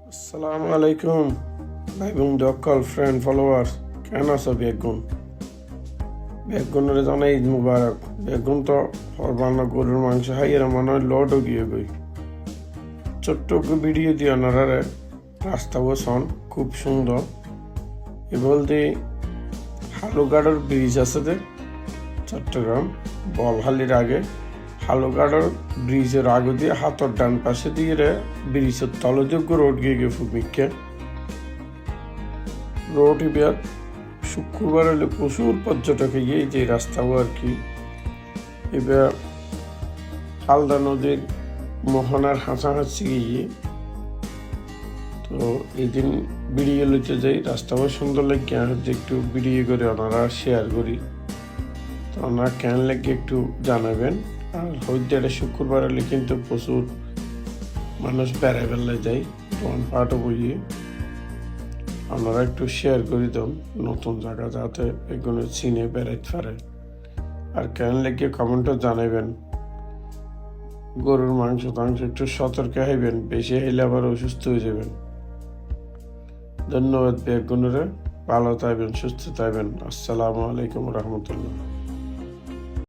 আসসালামু আলাইকুম ভাই বন্ধু অকল ফ্রেন্ড ফলোয়ার্স কেন আছো বেগুন বেগুনের জানাই ঈদ মুবারক বেগুন তো হরবানা গরুর মাংস হাইয়ের মনে হয় লডও গিয়ে গই ছোট্ট ভিডিও দিয়ে ওনারা রাস্তা বসন খুব সুন্দর এ বলতে হালুগাড়োর ব্রিজ আছে যে চট্টগ্রাম বলহালির আগে হালুগাড়োর ব্রিজের আগে দিয়ে হাতর ডান পাশে দিয়ে ব্রিজের তলযোগ্য রোড গিয়ে ফুমিকে রোড এবার শুক্রবার হলে প্রচুর পর্যটক গিয়ে যে রাস্তাও আর কি এবার হালদা নদীর মোহনার হাসাহাসি গিয়ে তো এই দিন ভিডিও লইতে যাই রাস্তাও সুন্দর লাগে হচ্ছে একটু ভিডিও করে ওনারা শেয়ার করি তো ওনারা কেন লাগে একটু জানাবেন আর হইতে শুক্রবার হলে কিন্তু প্রচুর মানুষ বেড়ায় বেলায় যায় ওয়ান পার্টও বইয়ে আপনারা একটু শেয়ার করে দেন নতুন জায়গা যাতে এগুলো চিনে বেড়াইতে পারে আর কেন লেগে কমেন্টও জানাবেন গরুর মাংস একটু সতর্ক হইবেন বেশি হইলে আবার অসুস্থ হয়ে যাবেন ধন্যবাদ বেগুনরে ভালো থাকবেন সুস্থ থাকবেন আসসালামু আলাইকুম রহমতুল্লাহ।